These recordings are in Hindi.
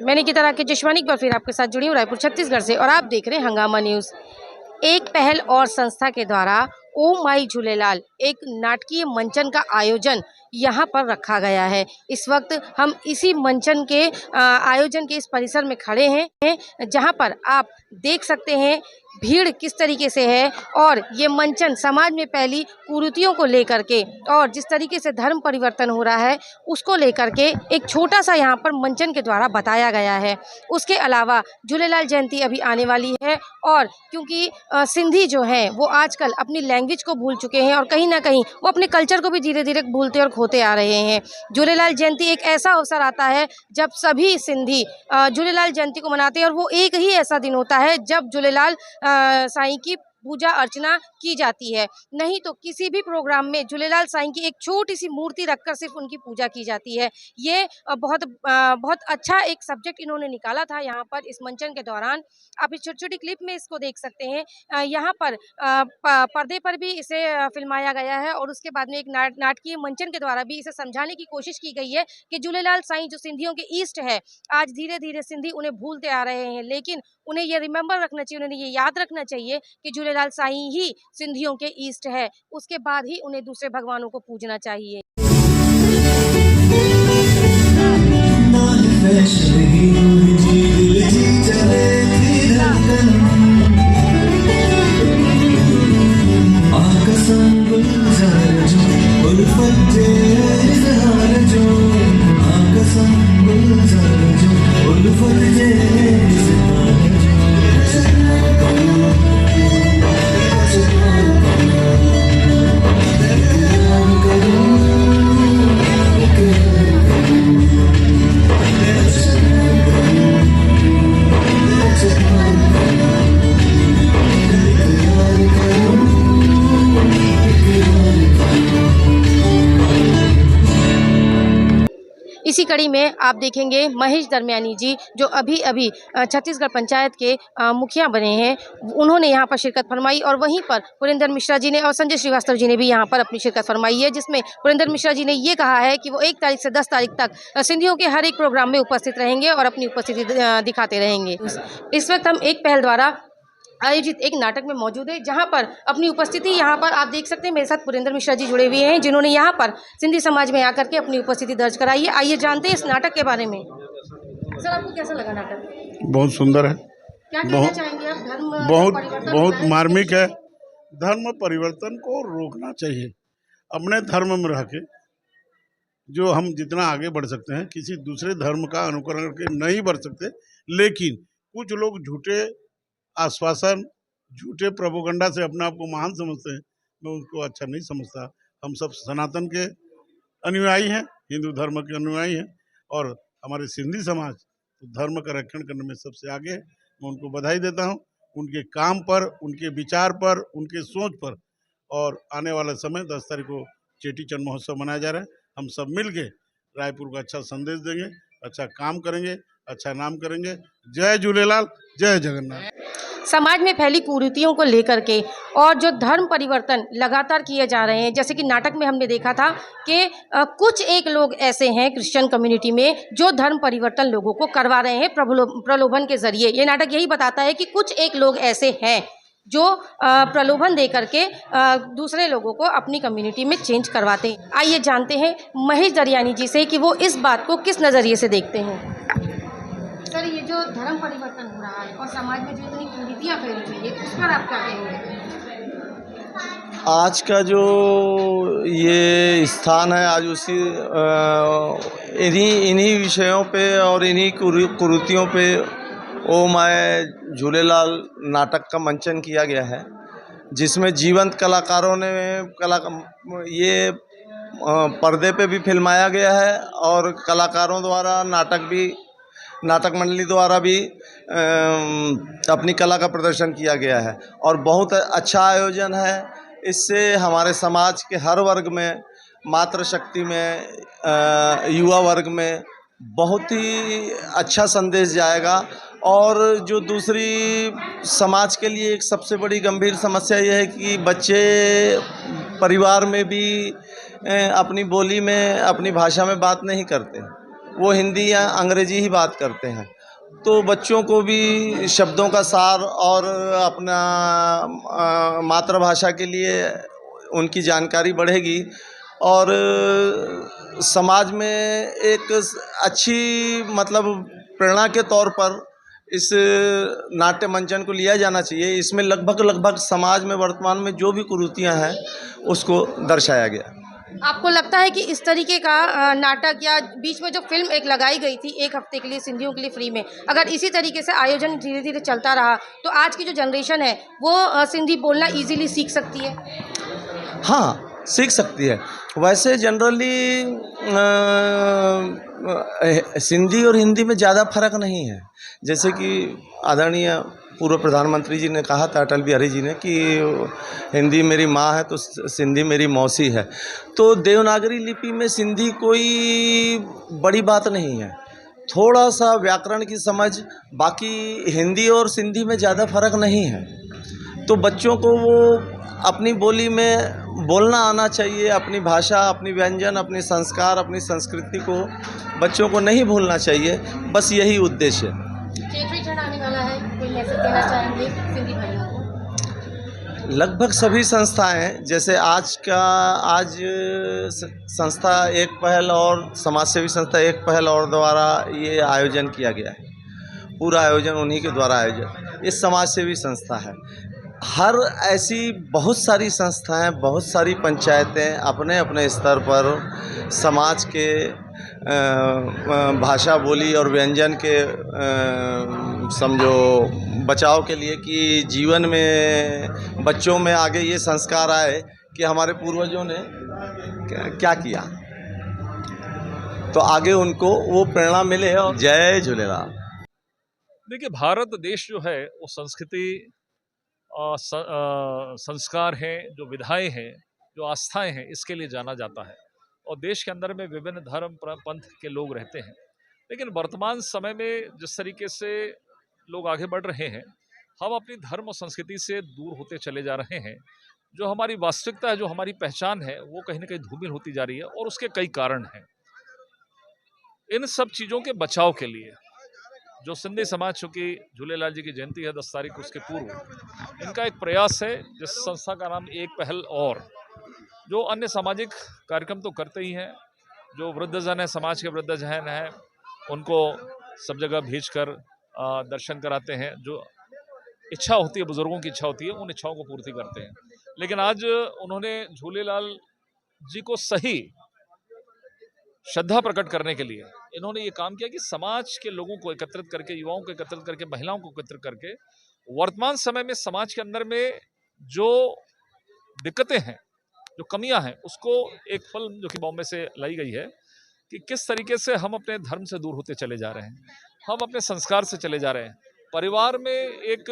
मैंने की तरह के जिस्मानी एक बार फिर आपके साथ जुड़ी हूँ रायपुर छत्तीसगढ़ से और आप देख रहे हैं हंगामा न्यूज़। एक पहल और संस्था के द्वारा ओ माई झूलेलाल एक नाटकीय मंचन का आयोजन यहाँ पर रखा गया है। इस वक्त हम इसी मंचन के आयोजन के इस परिसर में खड़े हैं जहाँ पर आप देख सकते हैं भीड़ किस तरीके से है और ये मंचन समाज में फैली कुरीतियों को लेकर के और जिस तरीके से धर्म परिवर्तन हो रहा है उसको लेकर के एक छोटा सा यहाँ पर मंचन के द्वारा बताया गया है। उसके अलावा झूलेलाल जयंती अभी आने वाली है और क्योंकि सिंधी जो हैं वो आजकल अपनी लैंग्वेज को भूल चुके हैं और कहीं ना कहीं वो अपने कल्चर को भी धीरे धीरे भूलते और खोते आ रहे हैं। झूलेलाल जयंती एक ऐसा अवसर आता है जब सभी सिंधी झूलेलाल जयंती को मनाते हैं और वो एक ही ऐसा दिन होता है जब झूलेलाल साईं की पूजा अर्चना की जाती है। नहीं तो किसी भी प्रोग्राम में झूलेलाल साईं की एक छोटी सी मूर्ति रखकर सिर्फ उनकी पूजा की जाती है। ये बहुत अच्छा एक सब्जेक्ट इन्होंने निकाला था यहाँ पर इस मंचन के दौरान। आप इस छोटी छोटी क्लिप में इसको देख सकते हैं। यहाँ पर पर्दे पर भी इसे फिल्माया गया है और उसके बाद में एक नाटकीय मंचन के द्वारा भी इसे समझाने की कोशिश की गई है कि झूलेलाल साईं जो सिंधियों के ईस्ट है, आज धीरे धीरे सिंधी उन्हें भूलते आ रहे हैं, लेकिन उन्हें ये रिमेंबर रखना चाहिए, उन्हें ये याद रखना चाहिए कि झूलेलाल साईं ही सिंधियों के ईस्ट है। उसके बाद ही उन्हें दूसरे भगवानों को पूजना चाहिए। इसी कड़ी में आप देखेंगे महेश दरमियानी जी जो अभी छत्तीसगढ़ पंचायत के मुखिया बने हैं, उन्होंने यहाँ पर शिरकत फरमाई और वहीं पर पुरेंद्र मिश्रा जी ने और संजय श्रीवास्तव जी ने भी यहाँ पर अपनी शिरकत फरमाई है, जिसमें पुरेंद्र मिश्रा जी ने ये कहा है कि वो 1 तारीख से 10 तारीख तक सिंधियों के हर एक प्रोग्राम में उपस्थित रहेंगे और अपनी उपस्थिति दिखाते रहेंगे। इस वक्त हम एक पहल द्वारा आयोजित एक नाटक में मौजूद है जहां पर अपनी उपस्थिति यहाँ पर आप देख सकते हैं। मेरे साथ पुरेंद्र मिश्रा जी जुड़े हुए हैं जिन्होंने यहाँ पर सिंधी समाज में आकर के अपनी उपस्थिति दर्ज कराई है। आइए जानते हैं इस नाटक के बारे में। सर, आपको कैसा लगा नाटक? बहुत सुंदर है। क्या कहना चाहेंगे आप? धर्म बहुत मार्मिक है। धर्म परिवर्तन को रोकना चाहिए। अपने धर्म में रह के जो हम जितना आगे बढ़ सकते हैं, किसी दूसरे धर्म का अनुकरण करके नहीं बढ़ सकते, लेकिन कुछ लोग झूठे आश्वासन, झूठे प्रोपेगेंडा से अपने आप को महान समझते हैं। मैं उनको अच्छा नहीं समझता। हम सब सनातन के अनुयायी हैं, हिंदू धर्म के अनुयायी हैं और हमारे सिंधी समाज तो धर्म का रक्षण करने में सबसे आगे है। मैं उनको बधाई देता हूं, उनके काम पर, उनके विचार पर, उनके सोच पर। और आने वाला समय 10 तारीख को चेटीचंद महोत्सव मनाया जा रहा है। हम सब मिल के रायपुर को अच्छा संदेश देंगे, अच्छा काम करेंगे, अच्छा नाम करेंगे। जय झूलेलाल, जय जगन्नाथ। समाज में फैली कुरीतियों को लेकर के और जो धर्म परिवर्तन लगातार किए जा रहे हैं, जैसे कि नाटक में हमने देखा था कि कुछ एक लोग ऐसे हैं क्रिश्चियन कम्युनिटी में जो धर्म परिवर्तन लोगों को करवा रहे हैं प्रलोभन के जरिए। ये नाटक यही बताता है कि कुछ एक लोग ऐसे हैं जो प्रलोभन दे करके दूसरे लोगों को अपनी कम्युनिटी में चेंज करवाते हैं। आइए जानते हैं महेश दरमियानी जी से कि वो इस बात को किस नज़रिए से देखते हैं। सर, ये जो धर्म परिवर्तन हो रहा है और समाज में जो इतनी कुरीतियाँ फैल रही है, उस पर आप क्या कहेंगे? आज का जो ये स्थान है, आज उसी इन्हीं विषयों पे और इन्हीं कुरीतियों पे ओ माय झूलेलाल नाटक का मंचन किया गया है, जिसमें जीवंत कलाकारों ने ये पर्दे पे भी फिल्माया गया है और कलाकारों द्वारा नाटक मंडली द्वारा भी अपनी कला का प्रदर्शन किया गया है और बहुत अच्छा आयोजन है। इससे हमारे समाज के हर वर्ग में, मातृशक्ति में, युवा वर्ग में बहुत ही अच्छा संदेश जाएगा। और जो दूसरी समाज के लिए एक सबसे बड़ी गंभीर समस्या यह है कि बच्चे परिवार में भी अपनी बोली में, अपनी भाषा में बात नहीं करते, वो हिंदी या अंग्रेजी ही बात करते हैं। तो बच्चों को भी शब्दों का सार और अपना मातृभाषा के लिए उनकी जानकारी बढ़ेगी और समाज में एक अच्छी मतलब प्रेरणा के तौर पर इस नाट्य मंचन को लिया जाना चाहिए। इसमें लगभग समाज में वर्तमान में जो भी कुरीतियां हैं उसको दर्शाया गया। आपको लगता है कि इस तरीके का नाटक या बीच में जो फिल्म एक लगाई गई थी 1 हफ्ते के लिए सिंधियों के लिए फ्री में, अगर इसी तरीके से आयोजन धीरे-धीरे चलता रहा, तो आज की जो जनरेशन है वो सिंधी बोलना ईज़िली सीख सकती है? हाँ, सीख सकती है। वैसे जनरली सिंधी और हिंदी में ज़्यादा फर्क नहीं है। जैसे कि आदरणीय पूर्व प्रधानमंत्री जी ने कहा था, अटल बिहारी जी ने, कि हिंदी मेरी माँ है तो सिंधी मेरी मौसी है। तो देवनागरी लिपि में सिंधी कोई बड़ी बात नहीं है, थोड़ा सा व्याकरण की समझ, बाकी हिंदी और सिंधी में ज़्यादा फर्क नहीं है। तो बच्चों को वो अपनी बोली में बोलना आना चाहिए, अपनी भाषा, अपनी व्यंजन, अपने संस्कार, अपनी संस्कृति को बच्चों को नहीं भूलना चाहिए। बस यही उद्देश्य है। चेट्री चढ़ आने वाला है, कोई मैसेज देना चाहेंगे सिंधी भाइयों को? लगभग सभी संस्थाएं, जैसे आज संस्था एक पहल और समाज सेवी संस्था एक पहल और द्वारा ये आयोजन किया गया है। पूरा आयोजन उन्हीं के द्वारा आयोजन, ये समाज सेवी संस्था है। हर ऐसी बहुत सारी संस्थाएं, बहुत सारी पंचायतें अपने अपने स्तर पर समाज के भाषा, बोली और व्यंजन के समझो बचाव के लिए, कि जीवन में बच्चों में आगे ये संस्कार आए कि हमारे पूर्वजों ने क्या किया, तो आगे उनको वो प्रेरणा मिले। और जय झूलेलाल। देखिए, भारत देश जो है वो संस्कृति, संस्कार हैं, जो विधाएं हैं, जो आस्थाएं हैं, इसके लिए जाना जाता है। और देश के अंदर में विभिन्न धर्म पंथ के लोग रहते हैं। लेकिन वर्तमान समय में जिस तरीके से लोग आगे बढ़ रहे हैं, हम अपनी धर्म और संस्कृति से दूर होते चले जा रहे हैं। जो हमारी वास्तविकता है, जो हमारी पहचान है, वो कहीं ना कहीं धूमिल होती जा रही है और उसके कई कारण हैं। इन सब चीज़ों के बचाव के लिए जो सिंधी समाज, चूँकि झूलेलाल जी की जयंती है 10 तारीख को, उसके पूर्व इनका एक प्रयास है, जिस संस्था का नाम एक पहल और, जो अन्य सामाजिक कार्यक्रम तो करते ही हैं। जो वृद्धजन है, समाज के वृद्धजन हैं, उनको सब जगह भेजकर दर्शन कराते हैं। जो इच्छा होती है, बुजुर्गों की इच्छा होती है, उन इच्छाओं को पूर्ति करते हैं। लेकिन आज उन्होंने झूलेलाल जी को सही श्रद्धा प्रकट करने के लिए इन्होंने ये काम किया कि समाज के लोगों को एकत्रित करके, युवाओं को एकत्रित करके, महिलाओं को एकत्रित करके, वर्तमान समय में समाज के अंदर में जो दिक्कतें हैं, जो कमियां हैं, उसको एक फिल्म जो कि बॉम्बे से लाई गई है कि किस तरीके से हम अपने धर्म से दूर होते चले जा रहे हैं, हम अपने संस्कार से चले जा रहे हैं। परिवार में एक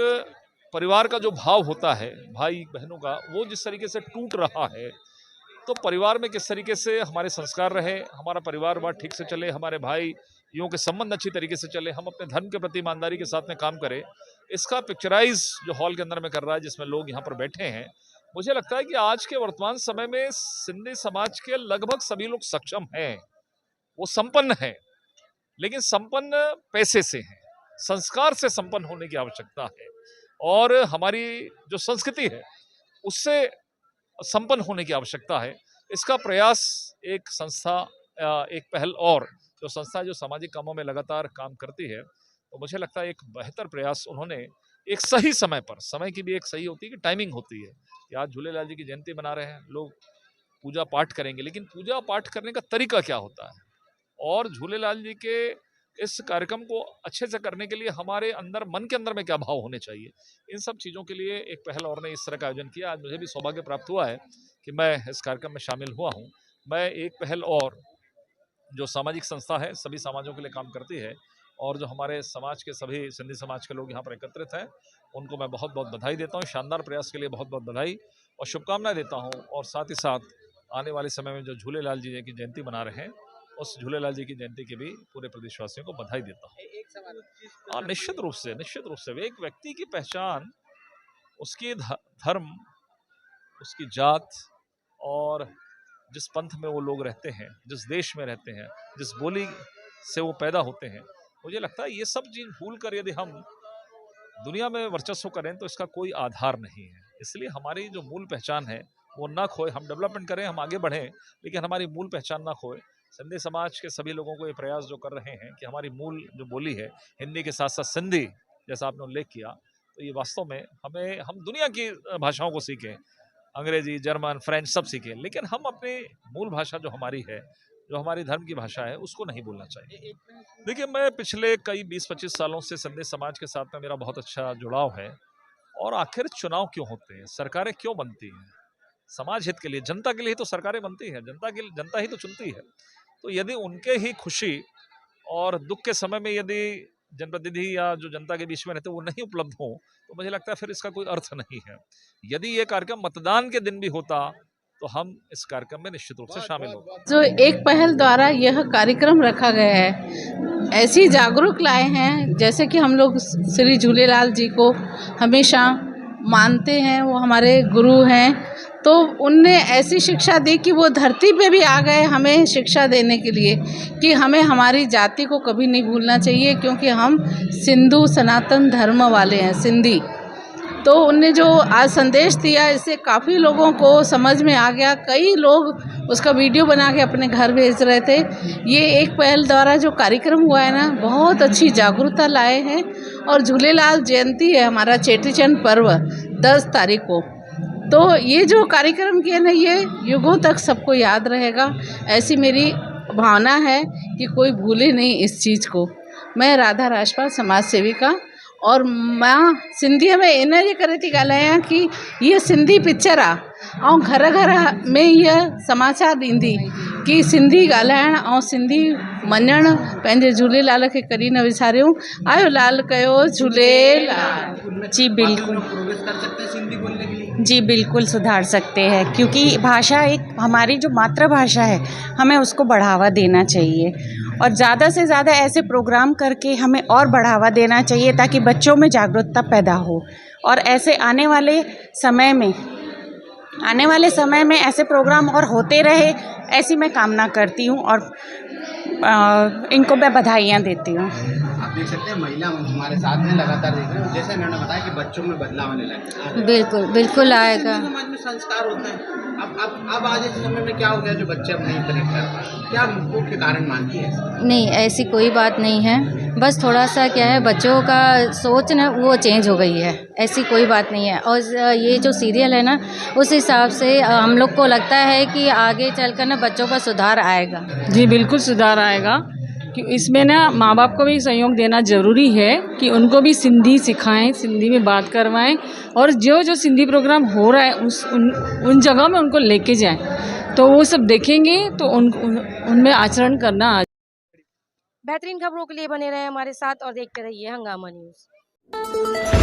परिवार का जो भाव होता है भाई बहनों का, वो जिस तरीके से टूट रहा है, तो परिवार में किस तरीके से हमारे संस्कार रहे, हमारा परिवार बात ठीक से चले, हमारे भाइयों के संबंध अच्छी तरीके से चले, हम अपने धर्म के प्रति ईमानदारी के साथ में काम करें, इसका पिक्चराइज जो हॉल के अंदर में कर रहा है, जिसमें लोग यहाँ पर बैठे हैं, मुझे लगता है कि आज के वर्तमान समय में सिंधी समाज के लगभग सभी लोग सक्षम हैं, वो संपन्न हैं, लेकिन संपन्न पैसे से हैं, संस्कार से संपन्न होने की आवश्यकता है, और हमारी जो संस्कृति है उससे संपन्न होने की आवश्यकता है। इसका प्रयास एक संस्था, एक पहल और, जो संस्था जो सामाजिक कामों में लगातार काम करती है, तो मुझे लगता है एक बेहतर प्रयास उन्होंने एक सही समय पर, समय की भी एक सही होती है कि टाइमिंग होती है कि आज झूलेलाल जी की जयंती मना रहे हैं, लोग पूजा पाठ करेंगे, लेकिन पूजा पाठ करने का तरीका क्या होता है, और झूलेलाल जी के इस कार्यक्रम को अच्छे से करने के लिए हमारे अंदर, मन के अंदर में क्या भाव होने चाहिए, इन सब चीज़ों के लिए एक पहल और ने इस तरह का आयोजन किया। आज मुझे भी सौभाग्य प्राप्त हुआ है कि मैं इस कार्यक्रम में शामिल हुआ हूँ। मैं एक पहल और, जो सामाजिक संस्था है, सभी समाजों के लिए काम करती है, और जो हमारे समाज के सभी सिंधी समाज के लोग यहाँ पर एकत्रित हैं, उनको मैं बहुत बहुत बधाई देता हूँ। शानदार प्रयास के लिए बहुत बहुत बधाई और शुभकामनाएं देता हूँ। और साथ ही साथ आने वाले समय में जो झूलेलाल जी की जयंती मना रहे हैं, उस झूलेलाल जी की जयंती की भी पूरे प्रदेशवासियों को बधाई देता हूँ। हाँ, निश्चित रूप से एक व्यक्ति की पहचान उसकी धर्म, उसकी जात, और जिस पंथ में वो लोग रहते हैं, जिस देश में रहते हैं, जिस बोली से वो पैदा होते हैं, मुझे लगता है ये सब चीज़ भूल कर यदि हम दुनिया में वर्चस्व करें तो इसका कोई आधार नहीं है। इसलिए हमारी जो मूल पहचान है वो ना खोए, हम डेवलपमेंट करें, हम आगे बढ़ें, लेकिन हमारी मूल पहचान ना खोए। सिंधी समाज के सभी लोगों को ये प्रयास जो कर रहे हैं कि हमारी मूल जो बोली है हिंदी के साथ साथ सिंधी, जैसा आपने उल्लेख किया, तो ये वास्तव में हम दुनिया की भाषाओं को सीखें, अंग्रेजी, जर्मन, फ्रेंच सब सीखें, लेकिन हम अपनी मूल भाषा जो हमारी है, जो हमारी धर्म की भाषा है, उसको नहीं भूलना चाहिए। देखिए, मैं पिछले कई 20-25 सालों से सिंधी समाज के साथ में मेरा बहुत अच्छा जुड़ाव है। और आखिर चुनाव क्यों होते हैं, सरकारें क्यों बनती हैं? समाज हित के लिए, जनता के लिए तो सरकारें बनती हैं, जनता ही तो चुनती है। तो यदि उनके ही खुशी और दुख के समय में यदि जनप्रतिनिधि या जो जनता के बीच में रहते वो नहीं उपलब्ध हो, तो मुझे लगता है फिर इसका कोई अर्थ नहीं है। यदि ये कार्यक्रम मतदान के दिन भी होता तो हम इस कार्यक्रम में निश्चित रूप से शामिल होंगे। जो एक पहल द्वारा यह कार्यक्रम रखा गया है, ऐसी जागरूक लाए हैं, जैसे कि हम लोग श्री झूलेलाल जी को हमेशा मानते हैं, वो हमारे गुरु हैं, तो उनने ऐसी शिक्षा दी कि वो धरती पे भी आ गए हमें शिक्षा देने के लिए कि हमें हमारी जाति को कभी नहीं भूलना चाहिए, क्योंकि हम सिंधु सनातन धर्म वाले हैं, सिंधी। तो उनने जो आज संदेश दिया, इससे काफ़ी लोगों को समझ में आ गया। कई लोग उसका वीडियो बना के अपने घर भेज रहे थे। ये एक पहल द्वारा जो कार्यक्रम हुआ है ना, बहुत अच्छी जागरूकता लाए हैं। और झूलेलाल जयंती है हमारा, चेटीचंड पर्व 10 तारीख को, तो ये जो कार्यक्रम किया ना, ये युगों तक सबको याद रहेगा, ऐसी मेरी भावना है कि कोई भूले नहीं इस चीज़ को। मैं राधा राजपाल, समाज सेविका, और मां सिंधी में इन जे करे थी ॻाल्हायां कि ये सिंधी पिक्चर आहे ऐं घर घर में हीअ समाचार ॾींदी कि सिंधी ॻाल्हाइण ऐं सिंधी मञणु पंहिंजे झूलेलाल खे कॾहिं न विसारियूं। आयो लाल कयो झूलेलाल। जी बिल्कुल, प्रोग्रेस कर सकते हैं सिंधी बोलने के लिए। जी बिल्कुल सुधार सकते हैं, क्योंकि भाषा एक हमारी जो मातृभाषा है, हमें उसको बढ़ावा देना चाहिए और ज़्यादा से ज़्यादा ऐसे प्रोग्राम करके हमें और बढ़ावा देना चाहिए ताकि बच्चों में जागरूकता पैदा हो। और ऐसे आने वाले समय में ऐसे प्रोग्राम और होते रहे, ऐसी मैं कामना करती हूँ और इनको मैं बधाइयाँ देती हूँ। आप देख सकते हैं महिला मंच हमारे साथ में लगातार देख रहे हो, जैसे इन्होंने बताया कि बच्चों में बदलाव आने लगा। बिल्कुल बिल्कुल आएगा। समाज में संस्कार होते हैं, अब आज इस समय में क्या हो गया जो बच्चे अब नहीं करेक्ट कर पा रहे, क्या मुख्य कारण मानती है? नहीं, ऐसी कोई बात नहीं है, बस थोड़ा सा क्या है, बच्चों का सोच ना वो चेंज हो गई है, ऐसी कोई बात नहीं है। और ये जो सीरियल है ना, उस हिसाब से हम लोग को लगता है कि आगे चलकर ना बच्चों का सुधार आएगा। जी बिल्कुल सुधार आएगा, कि इसमें ना माँ बाप को भी सहयोग देना ज़रूरी है कि उनको भी सिंधी सिखाएं, सिंधी में बात करवाएं, और जो सिंधी प्रोग्राम हो रहा है उन जगह में उनको लेके जाएं, तो वो सब देखेंगे तो उनमें आचरण करना। बेहतरीन खबरों के लिए बने रहे हमारे साथ और देखते रहिए हंगामा न्यूज़।